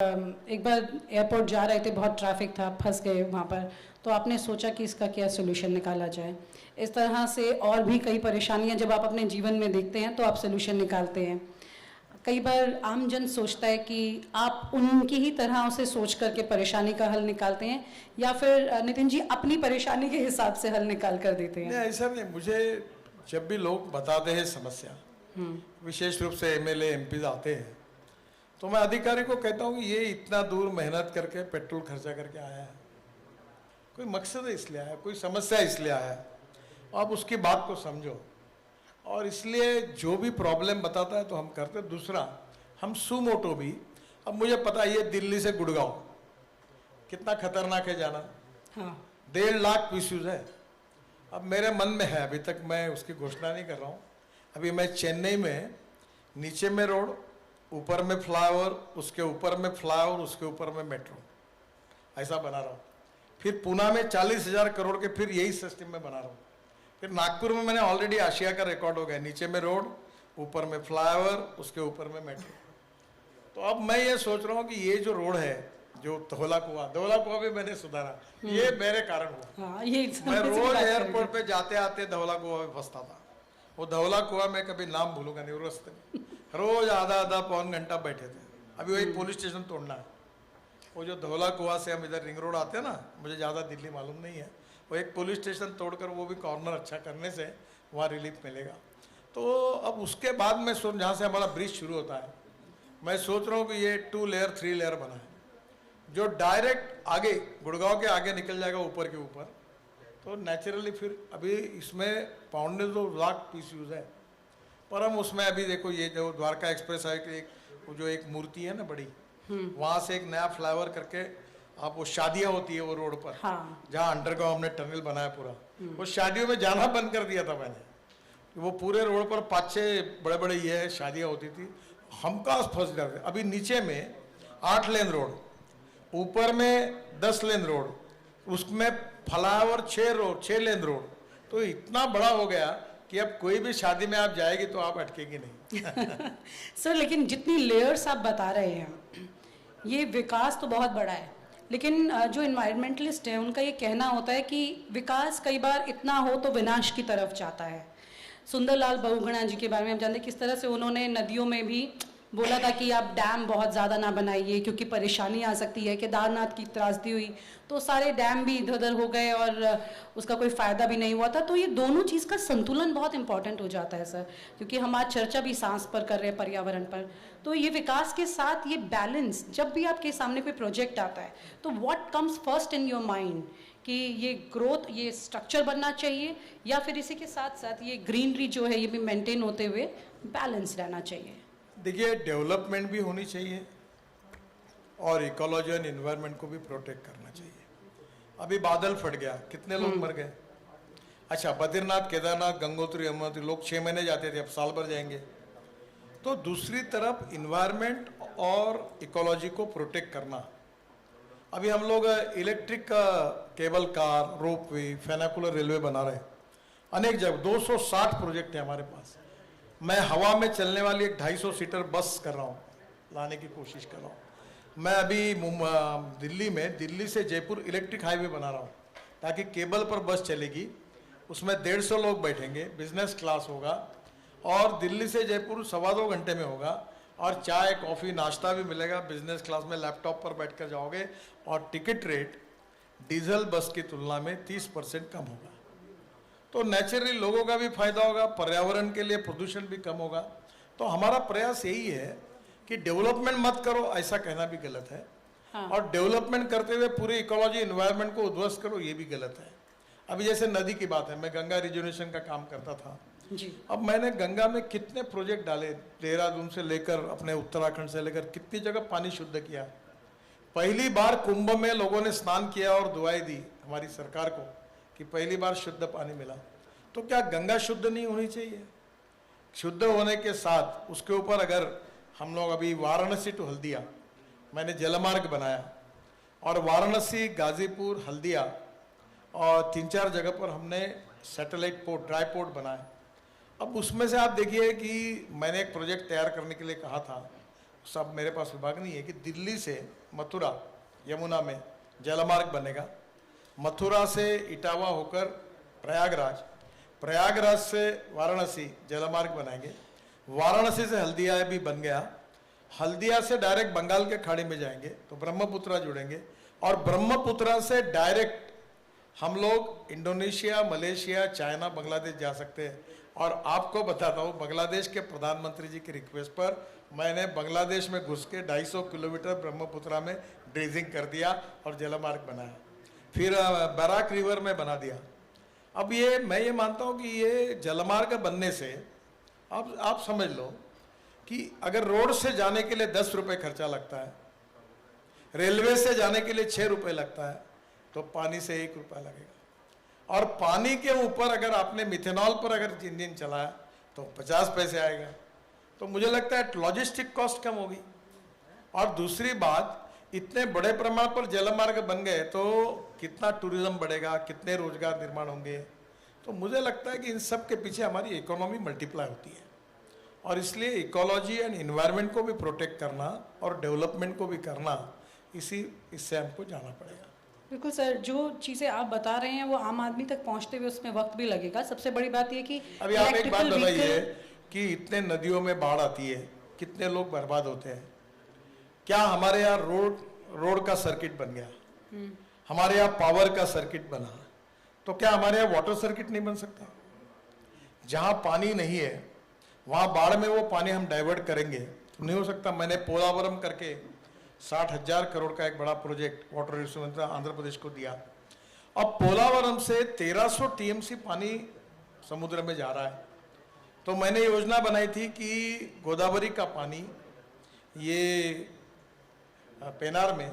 एक बार एयरपोर्ट जा रहे थे, बहुत ट्रैफिक था, फंस गए वहाँ पर, तो आपने सोचा कि इसका क्या सोल्यूशन निकाला जाए। इस तरह से और भी कई परेशानियाँ जब आप अपने जीवन में देखते हैं तो आप सोल्यूशन निकालते हैं। कई बार आमजन सोचता है कि आप उनकी ही तरह उसे सोच करके परेशानी का हल निकालते हैं, या फिर नितिन जी अपनी परेशानी के हिसाब से हल निकाल कर देते हैं। नहीं, ऐसा नहीं। मुझे जब भी लोग बताते हैं समस्या, विशेष रूप से एमएलए एमपी आते हैं, तो मैं अधिकारी को कहता हूँ कि ये इतना दूर मेहनत करके पेट्रोल खर्चा करके आया है, कोई मकसद है इसलिए आया, कोई समस्या इसलिए आया है, आप उसकी बात को समझो। और इसलिए जो भी प्रॉब्लम बताता है तो हम करते। दूसरा, हम सुमोटो भी, अब मुझे पता है ये दिल्ली से गुड़गांव कितना खतरनाक है जाना। हाँ, 1.5 लाख पीसीज है। अब मेरे मन में है, अभी तक मैं उसकी घोषणा नहीं कर रहा हूँ। अभी मैं चेन्नई में नीचे में रोड, ऊपर में फ्लाईओवर, उसके ऊपर में फ्लाईओवर, उसके ऊपर में मेट्रो, ऐसा बना रहा हूँ। फिर पुणे में 40,000 करोड़ के फिर यही सिस्टम में बना रहा हूँ। फिर नागपुर में मैंने ऑलरेडी आशिया का रिकॉर्ड हो गया, नीचे में रोड, ऊपर में फ्लाईओवर, उसके ऊपर में मेट्रो। तो अब मैं ये सोच रहा हूँ कि ये जो रोड है, जो धौला कुआं भी मैंने सुधारा, ये मेरे कारण हुआ। हाँ, ये मैं रोज एयरपोर्ट पे जाते आते धौला कुआं में फंसता था। वो धौला कुआं में कभी नाम भूलूंगा नहीं, रास्ते में रोज आधा पौन घंटा बैठे थे। अभी वो एक पुलिस स्टेशन तोड़ना है। वो जो धौला कुआं से हम इधर रिंग रोड आते हैं ना, मुझे ज़्यादा दिल्ली मालूम नहीं है, वो एक पुलिस स्टेशन तोड़कर वो भी कॉर्नर अच्छा करने से वहाँ रिलीफ मिलेगा। तो अब उसके बाद में जहाँ से हमारा ब्रिज शुरू होता है, मैं सोच रहा हूँ कि ये 2 लेयर 3 लेयर बना है, जो डायरेक्ट आगे गुड़गांव के आगे निकल जाएगा ऊपर के ऊपर। तो नेचुरली फिर अभी इसमें 2.25 लाख पीस यूज है, पर हम उसमें अभी देखो ये जो द्वारका एक्सप्रेस है कि जो एक मूर्ति है ना बड़ी, वहाँ से एक नया फ्लाईओवर करके आप, वो शादियाँ होती है वो रोड पर, हाँ, जहाँ अंडरग्राउंड हमने टनल बनाया पूरा, वो शादियों में जाना बंद कर दिया था मैंने। वो पूरे रोड पर 5-6 बड़े ये है शादियाँ होती थी, हम कहाँ फंस जाते। अभी नीचे में 8 लेन रोड, ऊपर में 10 लेन रोड, उसमें फ्लाईओवर 6 लेन रोड, तो इतना बड़ा हो गया कि अब कोई भी शादी में आप जाएगी तो आप अटकेगी नहीं। सर लेकिन जितनी लेयर्स आप बता रहे हैं, ये विकास तो बहुत बड़ा है, लेकिन जो इन्वायरमेंटलिस्ट है उनका ये कहना होता है कि विकास कई बार इतना हो तो विनाश की तरफ जाता है। सुंदरलाल बहुगुणा जी के बारे में हम जानते हैं किस तरह से उन्होंने नदियों में भी बोला था कि आप डैम बहुत ज़्यादा ना बनाइए क्योंकि परेशानी आ सकती है। केदारनाथ की त्रासदी हुई तो सारे डैम भी इधर उधर हो गए और उसका कोई फ़ायदा भी नहीं हुआ था। तो ये दोनों चीज़ का संतुलन बहुत इंपॉर्टेंट हो जाता है सर, क्योंकि हम आज चर्चा भी सांस पर कर रहे हैं, पर्यावरण पर। तो ये विकास के साथ ये बैलेंस, जब भी आपके सामने कोई प्रोजेक्ट आता है तो what comes first in your mind, कि ये ग्रोथ, ये स्ट्रक्चर बनना चाहिए, या फिर इसी के साथ साथ ये ग्रीनरी जो है ये भी मेंटेन होते हुए बैलेंस रहना चाहिए? देखिए, डेवलपमेंट भी होनी चाहिए और इकोलॉजी एंड इन्वायरमेंट को भी प्रोटेक्ट करना चाहिए। अभी बादल फट गया, कितने लोग मर गए। अच्छा, बद्रीनाथ, केदारनाथ, गंगोत्री, यमुनोत्री लोग 6 महीने जाते थे, अब साल भर जाएंगे। तो दूसरी तरफ इन्वायरमेंट और इकोलॉजी को प्रोटेक्ट करना। अभी हम लोग electric cable car, ropeway, funicular railway बना रहे हैं अनेक जगह। 260 प्रोजेक्ट है हमारे पास। मैं हवा में चलने वाली एक 250 सीटर बस कर रहा हूँ, लाने की कोशिश कर रहा हूँ। मैं अभी दिल्ली से जयपुर इलेक्ट्रिक हाईवे बना रहा हूँ, ताकि केबल पर बस चलेगी, उसमें 150 लोग बैठेंगे, बिजनेस क्लास होगा, और दिल्ली से जयपुर 2.25 घंटे में होगा, और चाय कॉफ़ी नाश्ता भी मिलेगा। बिजनेस क्लास में लैपटॉप पर बैठ कर जाओगे, और टिकट रेट डीजल बस की तुलना में 30% कम होगा। तो नेचुरली लोगों का भी फायदा होगा, पर्यावरण के लिए प्रदूषण भी कम होगा। तो हमारा प्रयास यही है कि डेवलपमेंट मत करो, ऐसा कहना भी गलत है। हाँ। और डेवलपमेंट करते हुए पूरी इकोलॉजी इन्वायरमेंट को उध्वस्त करो, ये भी गलत है। अभी जैसे नदी की बात है, मैं गंगा रिजुनेशन का काम करता था जी। अब मैंने गंगा में कितने प्रोजेक्ट डाले, देहरादून से लेकर अपने उत्तराखंड से लेकर कितनी जगह पानी शुद्ध किया। पहली बार कुंभ में लोगों ने स्नान किया और दुआएं दी हमारी सरकार को कि पहली बार शुद्ध पानी मिला। तो क्या गंगा शुद्ध नहीं होनी चाहिए? शुद्ध होने के साथ उसके ऊपर अगर हम लोग, अभी वाराणसी टू हल्दिया मैंने जलमार्ग बनाया, और वाराणसी, गाजीपुर, हल्दिया और 3-4 जगह पर हमने सैटेलाइट पोर्ट, ड्राई पोर्ट बनाए। अब उसमें से आप देखिए कि मैंने एक प्रोजेक्ट तैयार करने के लिए कहा था, सब मेरे पास विभाग नहीं है कि दिल्ली से मथुरा यमुना में जलमार्ग बनेगा, मथुरा से इटावा होकर प्रयागराज, प्रयागराज से वाराणसी जलमार्ग बनाएंगे, वाराणसी से हल्दिया भी बन गया, हल्दिया से डायरेक्ट बंगाल के खाड़ी में जाएंगे तो ब्रह्मपुत्रा जुड़ेंगे, और ब्रह्मपुत्रा से डायरेक्ट हम लोग इंडोनेशिया, मलेशिया, चाइना, बांग्लादेश जा सकते हैं। और आपको बताता हूँ, बांग्लादेश के प्रधानमंत्री जी की रिक्वेस्ट पर मैंने बांग्लादेश में घुस के 250 किलोमीटर ब्रह्मपुत्रा में ड्रेजिंग कर दिया और जलमार्ग बनाया, फिर बराक रिवर में बना दिया। अब ये मैं ये मानता हूँ कि ये जलमार्ग बनने से आप समझ लो कि अगर रोड से जाने के लिए 10 रुपये खर्चा लगता है, रेलवे से जाने के लिए 6 रुपये लगता है, तो पानी से 1 रुपया लगेगा। और पानी के ऊपर अगर आपने मिथेनॉल पर अगर इंजन चलाया तो 50 पैसे आएगा। तो मुझे लगता है लॉजिस्टिक कॉस्ट कम होगी। और दूसरी बात, इतने बड़े प्रमाण पर जलमार्ग बन गए तो कितना टूरिज्म बढ़ेगा, कितने रोजगार निर्माण होंगे। तो मुझे लगता है कि इन सब के पीछे हमारी इकोनॉमी मल्टीप्लाई होती है, और इसलिए इकोलॉजी एंड इन्वायरमेंट को भी प्रोटेक्ट करना और डेवलपमेंट को भी करना, इससे हमको जाना पड़ेगा। बिल्कुल सर, जो चीज़ें आप बता रहे हैं वो आम आदमी तक पहुंचते हुए उसमें वक्त भी लगेगा। सबसे बड़ी बात ये कि अभी आप एक बात बताइए कि इतने नदियों में बाढ़ आती है, कितने लोग बर्बाद होते हैं। क्या हमारे यहाँ रोड का सर्किट बन गया, हमारे यहाँ पावर का सर्किट बना, तो क्या हमारे यहाँ वाटर सर्किट नहीं बन सकता? जहाँ पानी नहीं है वहाँ बाढ़ में वो पानी हम डाइवर्ट करेंगे तो नहीं हो सकता। मैंने पोलावरम करके 60,000 करोड़ का एक बड़ा project water resource Andhra Pradesh को दिया। अब पोलावरम से 1300 टीएमसी पानी समुद्र में जा रहा है। तो मैंने योजना बनाई थी कि गोदावरी का पानी ये पेनार में,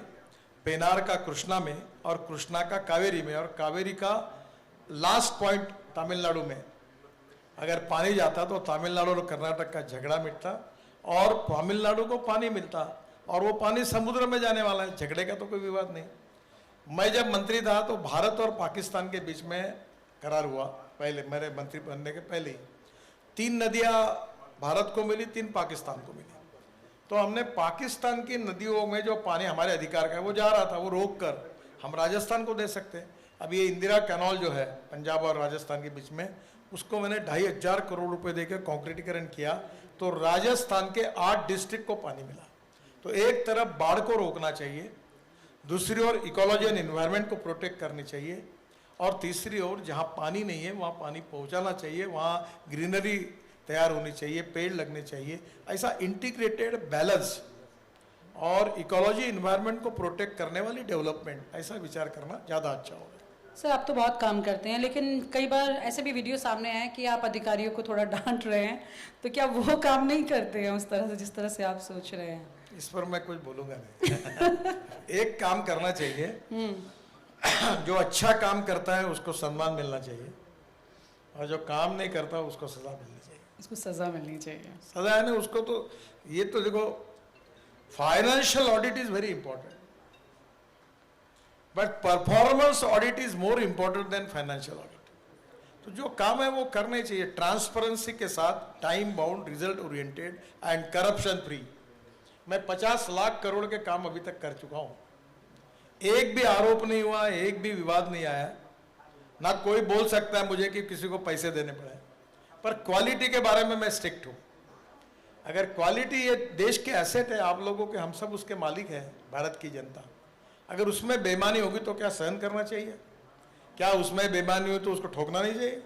पेनार का कृष्णा में, और कृष्णा का कावेरी में, और कावेरी का लास्ट पॉइंट तमिलनाडु में अगर पानी जाता तो तमिलनाडु और कर्नाटक का झगड़ा मिटता और तमिलनाडु को पानी मिलता, और वो पानी समुद्र में जाने वाला है, झगड़े का तो कोई विवाद नहीं। मैं जब मंत्री था तो भारत और पाकिस्तान के बीच में करार हुआ, पहले मेरे मंत्री बनने के पहले ही 3 नदियां भारत को मिली, 3 पाकिस्तान को मिली। तो हमने पाकिस्तान की नदियों में जो पानी हमारे अधिकार का है वो जा रहा था, वो रोक कर हम राजस्थान को दे सकते हैं। अब ये इंदिरा कैनाल जो है पंजाब और राजस्थान के बीच में, उसको मैंने 2,500 करोड़ रुपए देकर कॉन्क्रीटीकरण किया, तो राजस्थान के 8 डिस्ट्रिक्ट को पानी मिला। तो एक तरफ बाढ़ को रोकना चाहिए, दूसरी ओर इकोलॉजी एंड एनवायरनमेंट को प्रोटेक्ट करनी चाहिए, और तीसरी ओर जहाँ पानी नहीं है वहाँ पानी पहुँचाना चाहिए, वहाँ ग्रीनरी तैयार होनी चाहिए, पेड़ लगने चाहिए। ऐसा इंटीग्रेटेड बैलेंस और इकोलॉजी एनवायरनमेंट को प्रोटेक्ट करने वाली डेवलपमेंट, ऐसा विचार करना ज़्यादा अच्छा होगा। सर, आप तो बहुत काम करते हैं, लेकिन कई बार ऐसे भी वीडियो सामने आए कि आप अधिकारियों को थोड़ा डांट रहे हैं, तो क्या वो काम नहीं करते हैं उस तरह से जिस तरह से आप सोच रहे हैं? इस पर मैं कुछ बोलूँगा नहीं। एक काम करना चाहिए, जो अच्छा काम करता है उसको सम्मान मिलना चाहिए, और जो काम नहीं करता उसको सजा मिलनी चाहिए। उसको सजा मिलनी चाहिए। सजा है ना उसको। तो ये तो देखो, financial audit is very important, but performance audit is more important than financial audit. तो जो काम है वो करने चाहिए ट्रांसपेरेंसी के साथ, time bound, result oriented and corruption free. मैं 50 लाख करोड़ के काम अभी तक कर चुका हूं, एक भी आरोप नहीं हुआ, एक भी विवाद नहीं आया, ना कोई बोल सकता है मुझे कि किसी को पैसे देने पड़े। पर क्वालिटी के बारे में मैं स्ट्रिक्ट हूं। अगर क्वालिटी ये देश के एसेट है, आप लोगों के, हम सब उसके मालिक हैं, भारत की जनता, अगर उसमें बेईमानी होगी तो क्या सहन करना चाहिए? क्या उसमें बेईमानी हुई तो उसको ठोकना नहीं चाहिए?